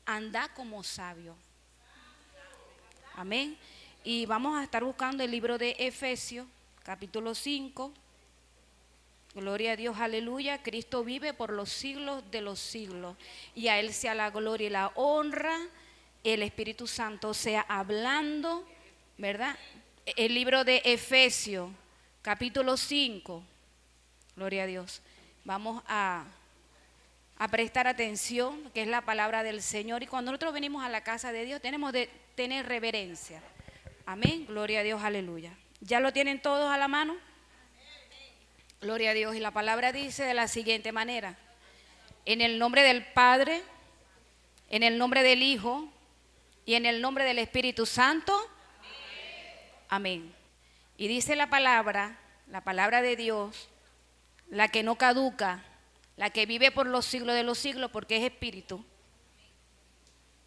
anda como sabio. Amén. Y vamos a estar buscando el libro de Efesios, capítulo 5. Gloria a Dios, aleluya. Cristo vive por los siglos de los siglos. Y a Él sea la gloria y la honra. El Espíritu Santo sea hablando, ¿verdad? El libro de Efesios, capítulo 5. Gloria a Dios. Vamos a prestar atención, que es la palabra del Señor. Y cuando nosotros venimos a la casa de Dios, tenemos de tener reverencia. Amén. Gloria a Dios, aleluya. ¿Ya lo tienen todos a la mano? Gloria a Dios. Y la palabra dice de la siguiente manera: en el nombre del Padre, en el nombre del Hijo y en el nombre del Espíritu Santo. Amén. Y dice la palabra de Dios, la que no caduca, la que vive por los siglos de los siglos, porque es espíritu.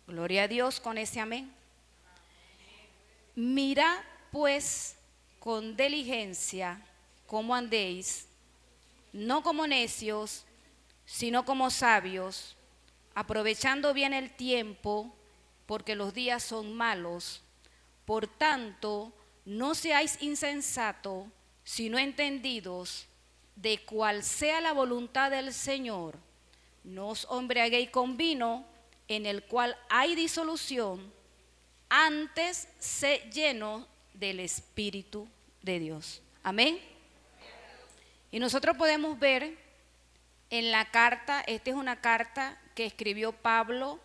Gloria a Dios con ese amén. Mirad pues con diligencia cómo andéis, no como necios, sino como sabios, aprovechando bien el tiempo, porque los días son malos. Por tanto, no seáis insensatos, sino entendidos de cuál sea la voluntad del Señor. No os embriaguéis con vino, en el cual hay disolución, antes sé lleno del Espíritu de Dios. Amén. Y nosotros podemos ver en la carta, esta es una carta que escribió Pablo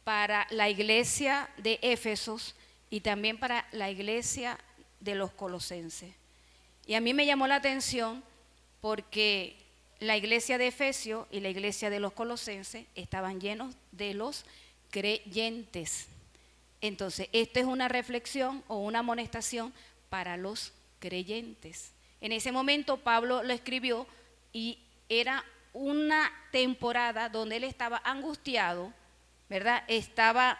para la iglesia de Éfesos y también para la iglesia de los Colosenses. Y a mí me llamó la atención porque la iglesia de Efesios y la iglesia de los Colosenses estaban llenos de los creyentes. Entonces, esto es una reflexión o una amonestación para los creyentes. En ese momento Pablo lo escribió y era una temporada donde él estaba angustiado, ¿verdad? Estaba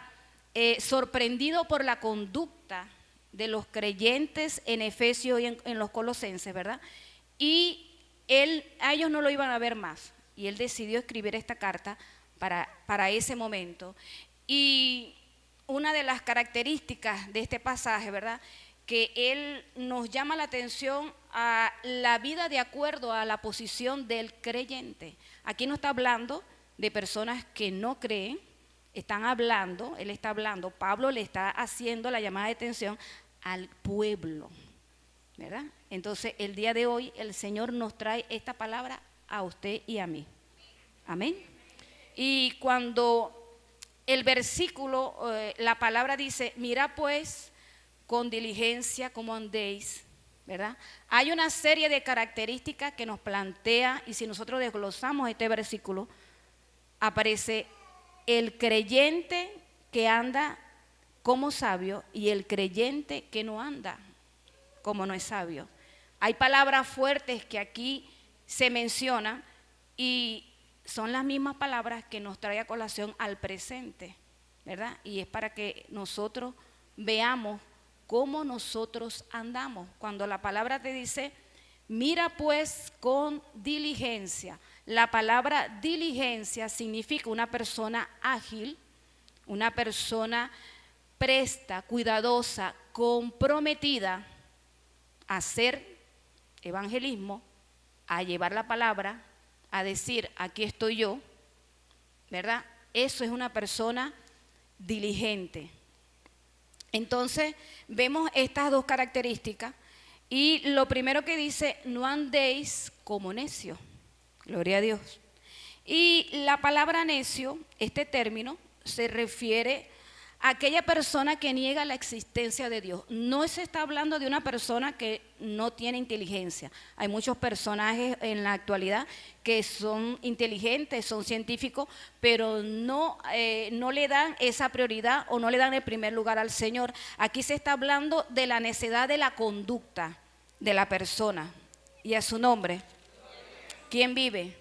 sorprendido por la conducta de los creyentes en Efesios y en los Colosenses, ¿verdad? Y a ellos no lo iban a ver más. Y él decidió escribir esta carta para ese momento. Y una de las características de este pasaje, ¿verdad?, que él nos llama la atención a la vida de acuerdo a la posición del creyente. Aquí no está hablando de personas que no creen, él está hablando, Pablo le está haciendo la llamada de atención al pueblo, ¿verdad? Entonces, el día de hoy el Señor nos trae esta palabra a usted y a mí. Amén. Y cuando el versículo, la palabra dice, mira pues con diligencia cómo andéis, ¿verdad? Hay una serie de características que nos plantea, y si nosotros desglosamos este versículo, aparece el creyente que anda como sabio y el creyente que no anda como no es sabio. Hay palabras fuertes que aquí se mencionan y son las mismas palabras que nos trae a colación al presente, ¿verdad? Y es para que nosotros veamos cómo nosotros andamos. Cuando la palabra te dice, mira pues con diligencia. La palabra diligencia significa una persona ágil, una persona presta, cuidadosa, comprometida a hacer evangelismo, a llevar la palabra, a decir, aquí estoy yo, ¿verdad? Eso es una persona diligente. Entonces, vemos estas dos características y lo primero que dice, no andéis como necio. Gloria a Dios. Y la palabra necio, este término, se refiere a aquella persona que niega la existencia de Dios. No se está hablando de una persona que no tiene inteligencia. Hay muchos personajes en la actualidad que son inteligentes, son científicos, pero no le dan esa prioridad o no le dan el primer lugar al Señor. Aquí se está hablando de la necedad de la conducta de la persona. Y a su nombre, ¿quién vive?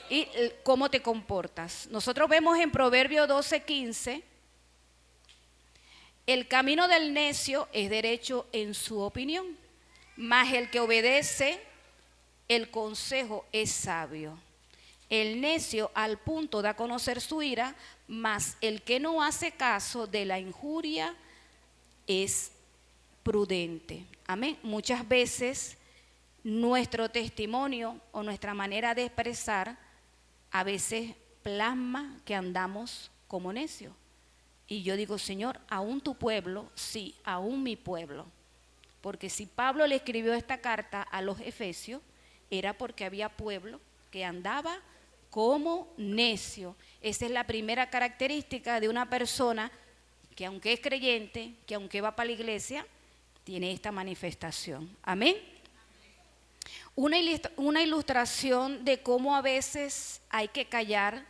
Y cómo te comportas. Nosotros vemos en Proverbios 12:15, el camino del necio es derecho en su opinión, mas el que obedece el consejo es sabio. El necio al punto da a conocer su ira, mas el que no hace caso de la injuria es prudente. Amén. Muchas veces nuestro testimonio o nuestra manera de expresar a veces plasma que andamos como necios. Y yo digo, Señor, aún tu pueblo, sí, aún mi pueblo. Porque si Pablo le escribió esta carta a los efesios, era porque había pueblo que andaba como necio. Esa es la primera característica de una persona que aunque es creyente, que aunque va para la iglesia, tiene esta manifestación. Amén. Una ilustración de cómo a veces hay que callar,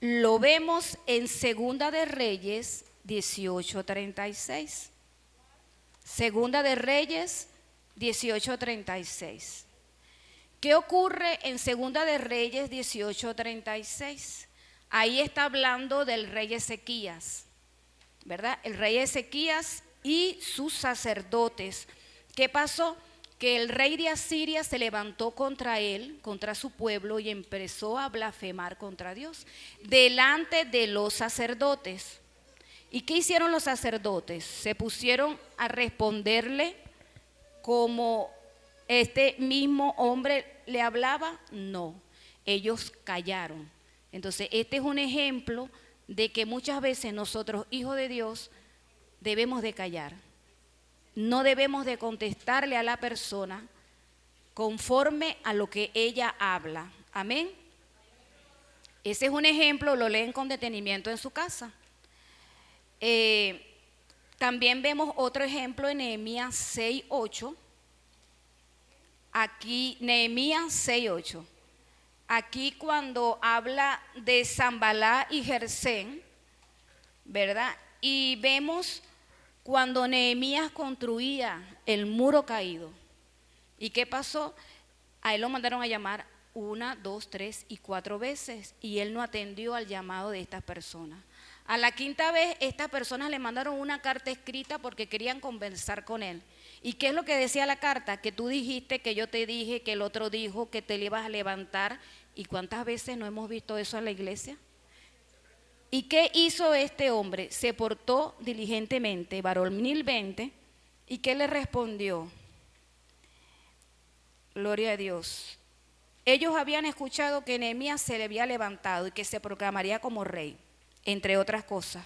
lo vemos en Segunda de Reyes 18:36. Segunda de Reyes 18:36. ¿Qué ocurre en Segunda de Reyes 18:36? Ahí está hablando del rey Ezequías, ¿verdad? El rey Ezequías y sus sacerdotes. ¿Qué pasó? Que el rey de Asiria se levantó contra él, contra su pueblo, y empezó a blasfemar contra Dios delante de los sacerdotes. ¿Y qué hicieron los sacerdotes? ¿Se pusieron a responderle como este mismo hombre le hablaba? No, ellos callaron. Entonces, este es un ejemplo de que muchas veces nosotros, hijos de Dios, debemos de callar. No debemos de contestarle a la persona conforme a lo que ella habla. Amén. Ese es un ejemplo, lo leen con detenimiento en su casa. También vemos otro ejemplo en Nehemías 6:8. Aquí, Nehemías 6:8. Aquí cuando habla de Sanballat y Gersem, ¿verdad? Y vemos cuando Nehemías construía el muro caído. ¿Y qué pasó? A él lo mandaron a llamar 1, 2, 3 y 4 veces y él no atendió al llamado de estas personas. A la quinta vez estas personas le mandaron una carta escrita porque querían conversar con él. ¿Y qué es lo que decía la carta? Que tú dijiste, que yo te dije, que el otro dijo, que te le ibas a levantar. ¿Y cuántas veces no hemos visto eso en la iglesia? ¿Y qué hizo este hombre? Se portó diligentemente, varonilmente. ¿Y qué le respondió? Gloria a Dios. Ellos habían escuchado que Nehemías se le había levantado y que se proclamaría como rey, entre otras cosas.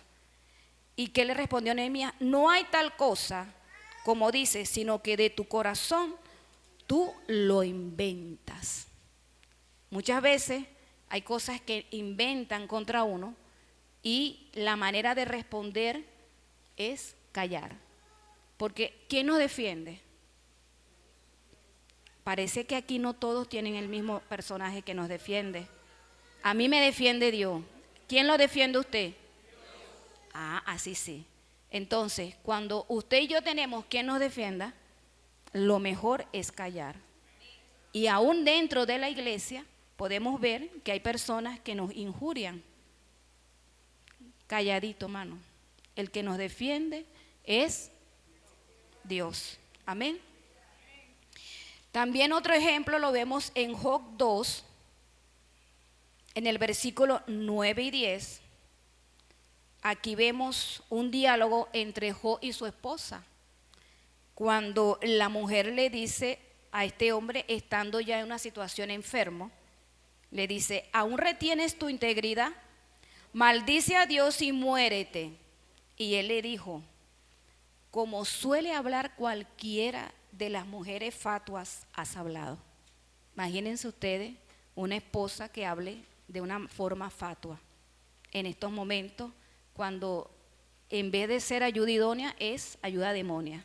¿Y qué le respondió Nehemías? No hay tal cosa como dice, sino que de tu corazón tú lo inventas. Muchas veces hay cosas que inventan contra uno y la manera de responder es callar. Porque ¿quién nos defiende? Parece que aquí no todos tienen el mismo personaje que nos defiende. A mí me defiende Dios. ¿Quién lo defiende a usted? Ah, así sí. Entonces, cuando usted y yo tenemos quien nos defienda, lo mejor es callar. Y aún dentro de la iglesia podemos ver que hay personas que nos injurian. Calladito, mano. El que nos defiende es Dios. Amén. También otro ejemplo lo vemos en Job 2, en el versículo 9 y 10. Aquí vemos un diálogo entre Job y su esposa. Cuando la mujer le dice a este hombre, estando ya en una situación enfermo, le dice, ¿aún retienes tu integridad? Maldice a Dios y muérete. Y él le dijo, como suele hablar cualquiera de las mujeres fatuas, has hablado. Imagínense ustedes una esposa que hable de una forma fatua en estos momentos, cuando en vez de ser ayuda idónea es ayuda demonia.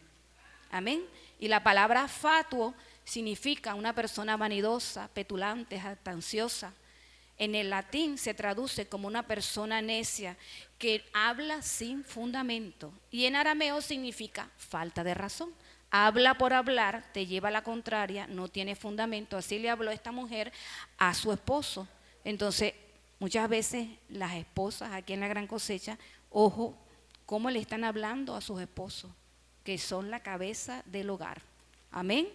Amén. Y la palabra fatuo significa una persona vanidosa, petulante, jactanciosa. En el latín se traduce como una persona necia que habla sin fundamento. Y en arameo significa falta de razón. Habla por hablar, te lleva a la contraria, no tiene fundamento. Así le habló esta mujer a su esposo. Entonces, muchas veces las esposas aquí en la Gran Cosecha, ojo, cómo le están hablando a sus esposos, que son la cabeza del hogar. Amén.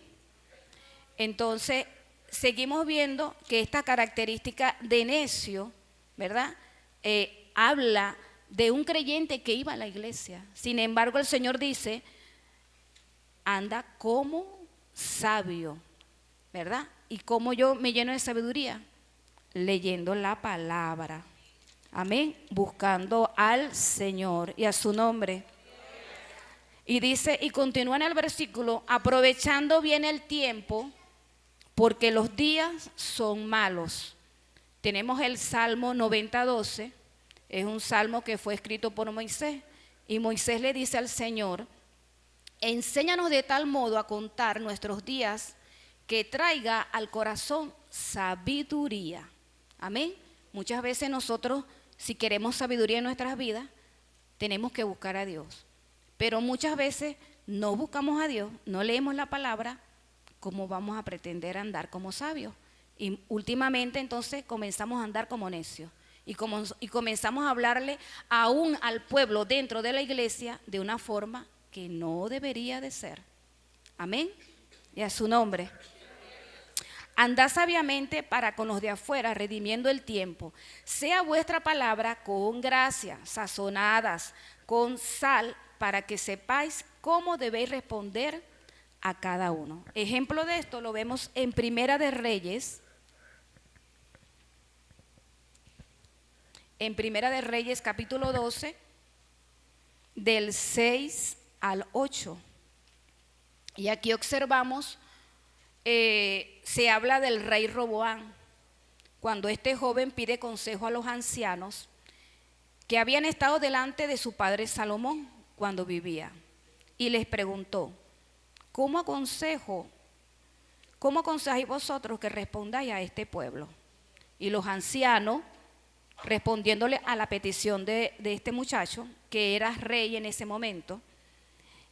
Entonces, seguimos viendo que esta característica de necio, ¿verdad? porque habla de un creyente que iba a la iglesia. Sin embargo, el Señor dice, anda como sabio, ¿verdad? ¿Y cómo yo me lleno de sabiduría? Leyendo la palabra. Amén. Buscando al Señor y a su nombre. Y dice, y continúa en el versículo, aprovechando bien el tiempo, porque los días son malos. Tenemos el Salmo 90:12, es un salmo que fue escrito por Moisés. Y Moisés le dice al Señor, enséñanos de tal modo a contar nuestros días que traiga al corazón sabiduría. Amén. Muchas veces nosotros, si queremos sabiduría en nuestras vidas, tenemos que buscar a Dios. Pero muchas veces no buscamos a Dios, no leemos la palabra, ¿cómo vamos a pretender andar como sabios? Y últimamente entonces comenzamos a andar como necios. Y comenzamos a hablarle aún al pueblo dentro de la iglesia de una forma que no debería de ser. Amén. Y a su nombre. Andad sabiamente para con los de afuera, redimiendo el tiempo. Sea vuestra palabra con gracia, sazonadas con sal, para que sepáis cómo debéis responder a cada uno. Ejemplo de esto lo vemos en Primera de Reyes. En Primera de Reyes, capítulo 12, del 6 al 8. Y aquí observamos, se habla del rey Roboam, cuando este joven pide consejo a los ancianos que habían estado delante de su padre Salomón cuando vivía, y les preguntó, ¿cómo aconsejáis vosotros que respondáis a este pueblo? Y los ancianos, respondiéndole a la petición de este muchacho, que era rey en ese momento,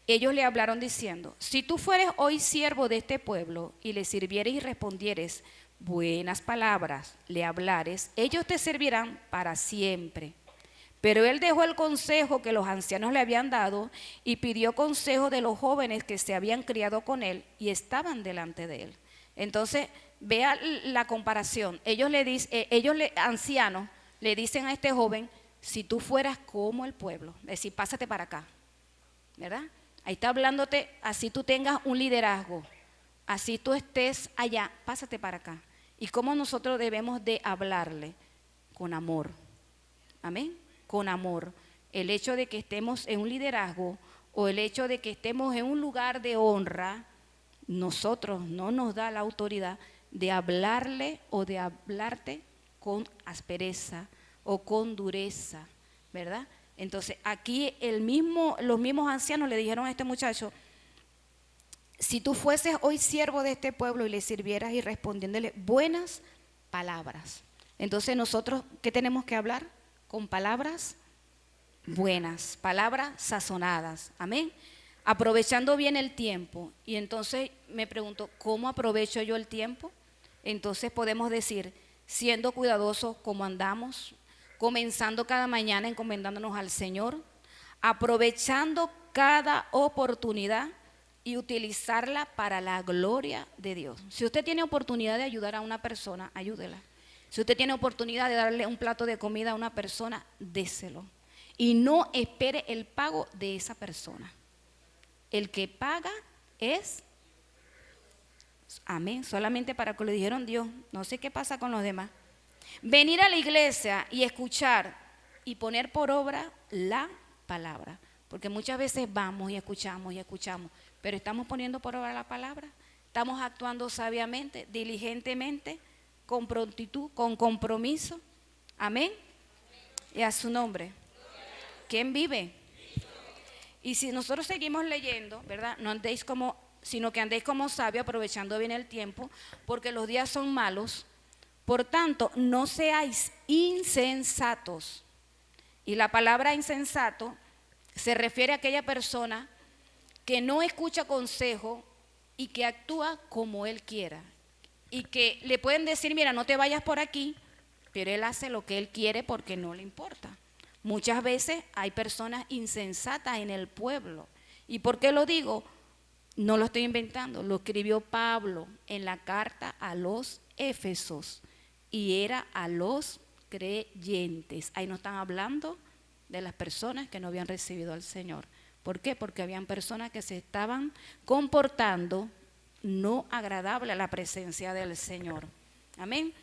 ellos le hablaron diciendo, si tú fueres hoy siervo de este pueblo y le sirvieres y respondieres buenas palabras, le hablares, ellos te servirán para siempre. Pero él dejó el consejo que los ancianos le habían dado y pidió consejo de los jóvenes que se habían criado con él y estaban delante de él. Entonces, vea la comparación. Ancianos, le dicen a este joven, si tú fueras como el pueblo, es decir, pásate para acá, ¿verdad? Ahí está hablándote, así tú tengas un liderazgo, así tú estés allá, pásate para acá. ¿Y cómo nosotros debemos de hablarle? Con amor. Amén. Con amor. El hecho de que estemos en un liderazgo o el hecho de que estemos en un lugar de honra, nosotros no nos da la autoridad de hablarle o de hablarte con aspereza o con dureza, ¿verdad? Entonces aquí los mismos ancianos le dijeron a este muchacho, si tú fueses hoy siervo de este pueblo y le sirvieras y respondiéndole buenas palabras. Entonces nosotros, ¿qué tenemos que hablar? Con palabras buenas, palabras sazonadas, amén. Aprovechando bien el tiempo. Y entonces me pregunto, ¿cómo aprovecho yo el tiempo? Entonces podemos decir, siendo cuidadosos como andamos, comenzando cada mañana encomendándonos al Señor, aprovechando cada oportunidad y utilizarla para la gloria de Dios. Si usted tiene oportunidad de ayudar a una persona, ayúdela. Si usted tiene oportunidad de darle un plato de comida a una persona, déselo. Y no espere el pago de esa persona. El que paga es, amén, solamente para que le dijeron Dios. No sé qué pasa con los demás. Venir a la iglesia y escuchar y poner por obra la palabra. Porque muchas veces vamos y escuchamos, pero estamos poniendo por obra la palabra. Estamos actuando sabiamente, diligentemente, con prontitud, con compromiso. Amén. Y a su nombre. ¿Quién vive? Y si nosotros seguimos leyendo, ¿verdad? No andéis sino que andéis como sabios, aprovechando bien el tiempo, porque los días son malos. Por tanto, no seáis insensatos. Y la palabra insensato se refiere a aquella persona que no escucha consejo y que actúa como él quiera. Y que le pueden decir, mira, no te vayas por aquí, pero él hace lo que él quiere porque no le importa. Muchas veces hay personas insensatas en el pueblo. ¿Y por qué lo digo? No lo estoy inventando, lo escribió Pablo en la carta a los Éfesos y era a los creyentes. Ahí no están hablando de las personas que no habían recibido al Señor. ¿Por qué? Porque habían personas que se estaban comportando no agradable a la presencia del Señor. Amén.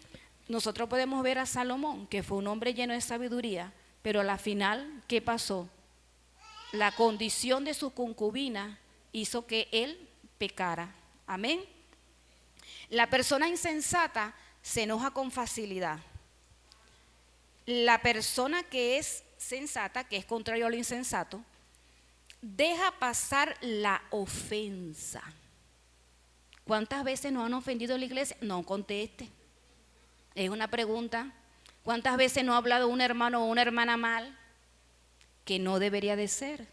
Nosotros podemos ver a Salomón, que fue un hombre lleno de sabiduría, pero a la final, ¿qué pasó? La condición de su concubina hizo que él pecara. Amén. La persona insensata se enoja con facilidad. La persona que es sensata, que es contrario a lo insensato, deja pasar la ofensa. ¿Cuántas veces nos han ofendido en la iglesia? No conteste. Es una pregunta. ¿Cuántas veces nos ha hablado un hermano o una hermana mal? Que no debería de ser.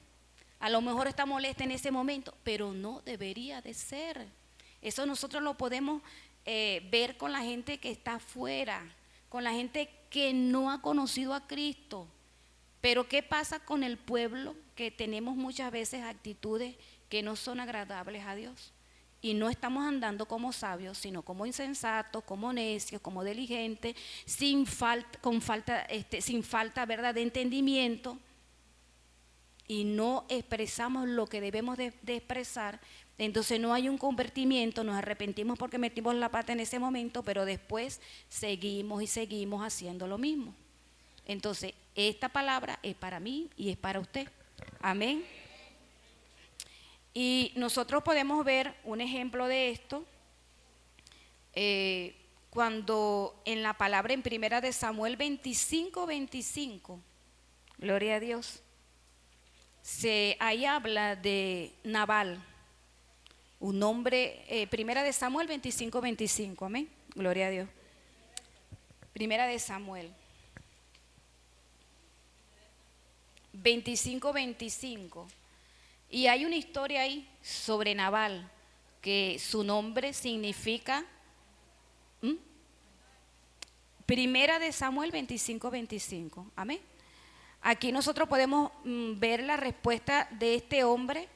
A lo mejor está molesta en ese momento, pero no debería de ser. Eso nosotros lo podemos ver con la gente que está afuera, con la gente que no ha conocido a Cristo. Pero ¿qué pasa con el pueblo? Que tenemos muchas veces actitudes que no son agradables a Dios. Y no estamos andando como sabios, sino como insensatos, como necios, como diligentes, sin falta, ¿verdad?, de entendimiento. Y no expresamos lo que debemos de expresar. Entonces no hay un convertimiento, nos arrepentimos porque metimos la pata en ese momento, pero después seguimos y seguimos haciendo lo mismo. Entonces, esta palabra es para mí y es para usted. Amén. Y nosotros podemos ver un ejemplo de esto cuando en la palabra en primera de Samuel 25:25, gloria a Dios, ahí habla de Nabal, un hombre, primera de Samuel 25:25, amén, gloria a Dios. Primera de Samuel 25:25. Y hay una historia ahí sobre Nabal, que su nombre significa, Primera de Samuel 25:25, amén. Aquí nosotros podemos ver la respuesta de este hombre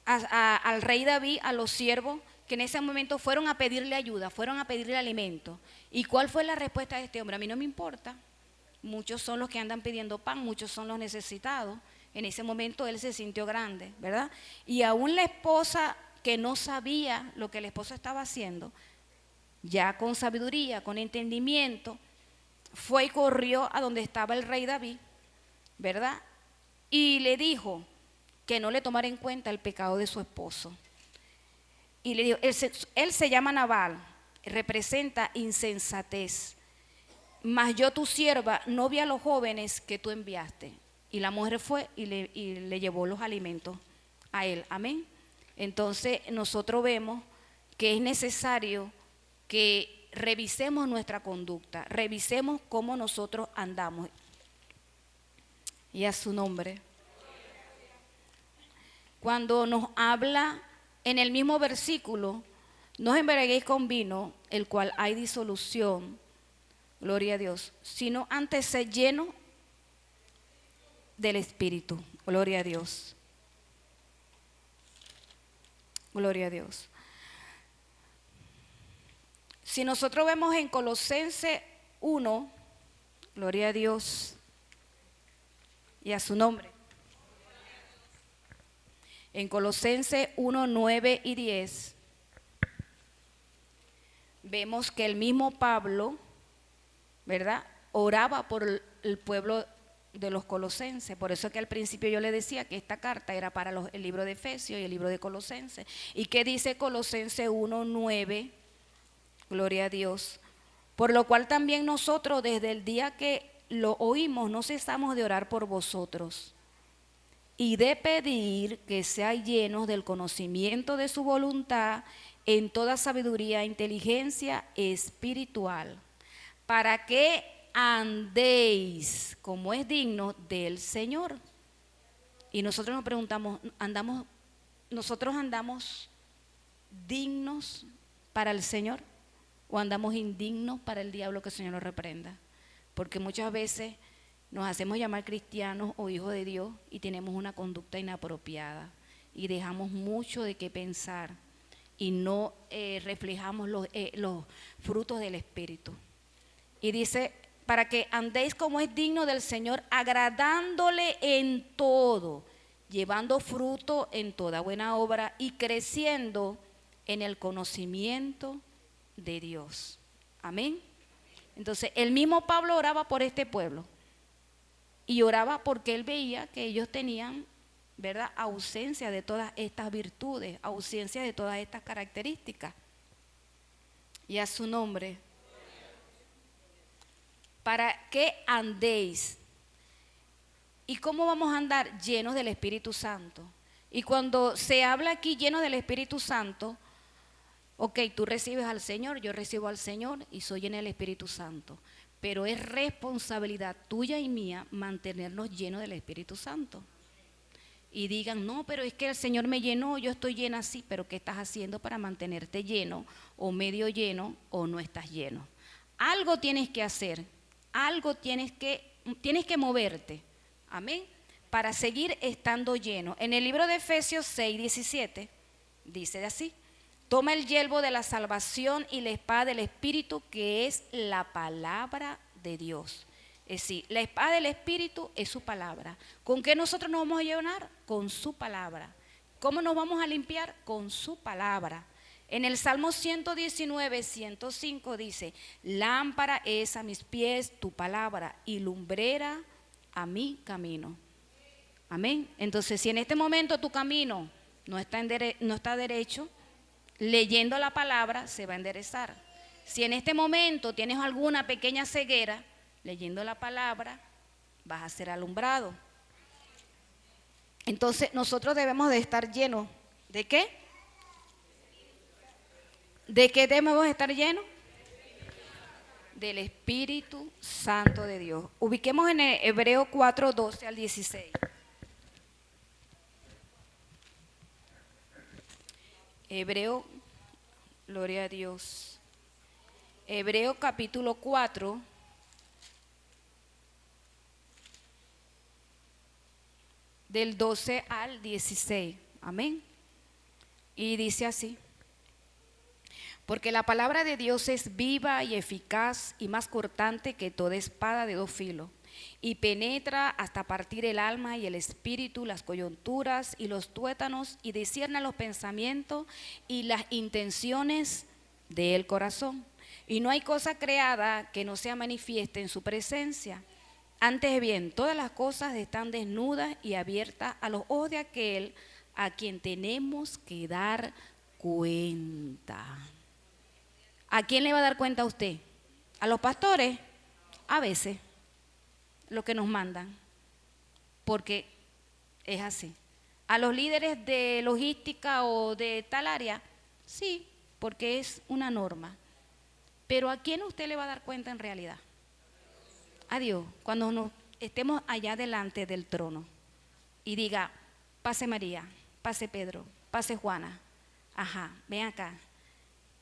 al rey David, a los siervos que en ese momento fueron a pedirle ayuda, fueron a pedirle alimento. ¿Y cuál fue la respuesta de este hombre? A mí no me importa. Muchos son los que andan pidiendo pan, muchos son los necesitados. En ese momento él se sintió grande, ¿verdad? Y aún la esposa, que no sabía lo que el esposo estaba haciendo, ya con sabiduría, con entendimiento, fue y corrió a donde estaba el rey David, ¿verdad? Y le dijo que no le tomara en cuenta el pecado de su esposo. Y le dijo, él se llama Nabal, representa insensatez. Mas yo, tu sierva, no vi a los jóvenes que tú enviaste. Y la mujer fue y le llevó los alimentos a él. Amén. Entonces nosotros vemos que es necesario que revisemos nuestra conducta, revisemos cómo nosotros andamos. Y a su nombre. Cuando nos habla en el mismo versículo, no os embriaguéis con vino, el cual hay disolución, gloria a Dios, sino antes ser lleno del Espíritu, gloria a Dios. Gloria a Dios. Si nosotros vemos en Colosenses 1, gloria a Dios y a su nombre. En Colosenses 1, 9 y 10, vemos que el mismo Pablo, ¿verdad?, oraba por el pueblo de los colosenses. Por eso es que al principio yo le decía que esta carta era para el libro de Efesios y el libro de Colosenses. ¿Y qué dice Colosenses 1, 9? Gloria a Dios. Por lo cual también nosotros desde el día que lo oímos no cesamos de orar por vosotros y de pedir que seáis llenos del conocimiento de su voluntad en toda sabiduría e inteligencia espiritual, para que andéis como es digno del Señor. Y nosotros nos preguntamos, ¿nosotros andamos dignos para el Señor o andamos indignos para el diablo, que el Señor nos reprenda? Porque muchas veces nos hacemos llamar cristianos o hijos de Dios y tenemos una conducta inapropiada y dejamos mucho de qué pensar y no reflejamos los frutos del Espíritu. Y dice, para que andéis como es digno del Señor, agradándole en todo, llevando fruto en toda buena obra y creciendo en el conocimiento de Dios. Amén. Entonces, el mismo Pablo oraba por este pueblo y oraba porque él veía que ellos tenían, ¿verdad?, ausencia de todas estas virtudes, ausencia de todas estas características. Y a su nombre, para que andéis. ¿Y cómo vamos a andar? Llenos del Espíritu Santo. Y cuando se habla aquí llenos del Espíritu Santo, ok, tú recibes al Señor, yo recibo al Señor y soy en el Espíritu Santo. Pero es responsabilidad tuya y mía mantenernos llenos del Espíritu Santo. Y digan, no, pero es que el Señor me llenó, yo estoy llena así, pero ¿qué estás haciendo para mantenerte lleno o medio lleno o no estás lleno? Algo tienes que hacer, algo tienes que moverte, amén, para seguir estando lleno. En el libro de Efesios 6:17 dice así: toma el yelmo de la salvación y la espada del Espíritu, que es la palabra de Dios. Es decir, la espada del Espíritu es su palabra. ¿Con qué nosotros nos vamos a llenar? Con su palabra. ¿Cómo nos vamos a limpiar? Con su palabra. En el Salmo 119, 105 dice: lámpara es a mis pies tu palabra y lumbrera a mi camino. Amén. Entonces, si en este momento tu camino no está derecho, leyendo la palabra se va a enderezar. Si en este momento tienes alguna pequeña ceguera, leyendo la palabra vas a ser alumbrado. Entonces nosotros debemos de estar llenos. ¿De qué? ¿De qué debemos estar llenos? Del Espíritu Santo de Dios. Ubiquemos en Hebreo 4:12 al 16. Hebreo, gloria a Dios. Hebreo capítulo 4. Del 12 al 16. Amén. Y dice así: porque la palabra de Dios es viva y eficaz y más cortante que toda espada de dos filos, y penetra hasta partir el alma y el espíritu, las coyunturas y los tuétanos, y discierne los pensamientos y las intenciones del corazón. Y no hay cosa creada que no sea manifiesta en su presencia. Antes bien, todas las cosas están desnudas y abiertas a los ojos de aquel a quien tenemos que dar cuenta. ¿A quién le va a dar cuenta a usted? ¿A los pastores? A veces, lo que nos mandan, porque es así. ¿A los líderes de logística o de tal área? Sí, porque es una norma. Pero ¿a quién usted le va a dar cuenta en realidad? A Dios, cuando nos estemos allá delante del trono y diga: pase María, pase Pedro, pase Juana, ajá, ven acá,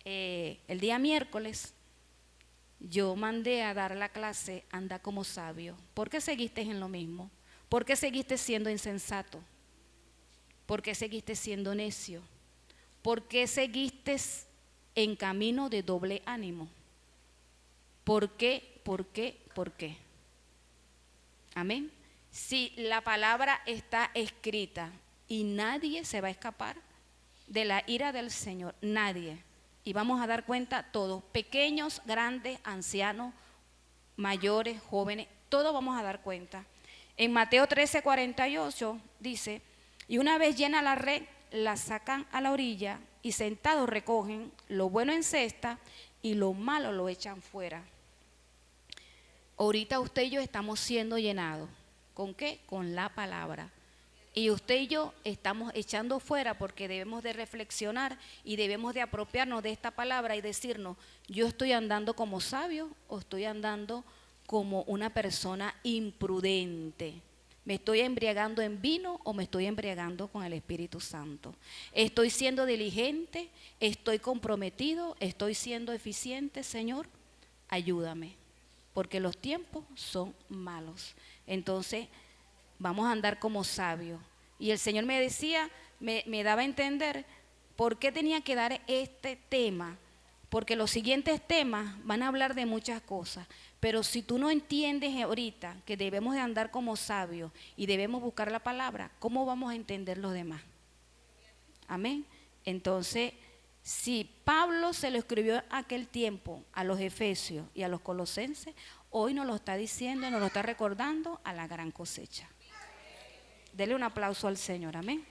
el día miércoles yo mandé a dar la clase anda como sabio. ¿Por qué seguiste en lo mismo? ¿Por qué seguiste siendo insensato? ¿Por qué seguiste siendo necio? ¿Por qué seguiste en camino de doble ánimo? ¿Por qué? ¿Por qué? ¿Por qué? Amén. Si la palabra está escrita y nadie se va a escapar de la ira del Señor, nadie. Y vamos a dar cuenta todos, pequeños, grandes, ancianos, mayores, jóvenes, todos vamos a dar cuenta. En Mateo 13:48 dice: y una vez llena la red, la sacan a la orilla y sentados recogen lo bueno en cesta y lo malo lo echan fuera. Ahorita usted y yo estamos siendo llenados. ¿Con qué? Con la palabra. Y usted y yo estamos echando fuera, porque debemos de reflexionar y debemos de apropiarnos de esta palabra y decirnos: yo estoy andando como sabio o estoy andando como una persona imprudente. ¿Me estoy embriagando en vino o me estoy embriagando con el Espíritu Santo? ¿Estoy siendo diligente? ¿Estoy comprometido? ¿Estoy siendo eficiente? Señor, ayúdame, porque los tiempos son malos. Entonces vamos a andar como sabios. Y el Señor me decía, me daba a entender por qué tenía que dar este tema, porque los siguientes temas van a hablar de muchas cosas, pero si tú no entiendes ahorita que debemos de andar como sabios y debemos buscar la palabra, ¿cómo vamos a entender los demás? Amén. Entonces, si Pablo se lo escribió en aquel tiempo a los efesios y a los colosenses, hoy nos lo está diciendo, nos lo está recordando a la gran cosecha. Dele un aplauso al Señor, amén.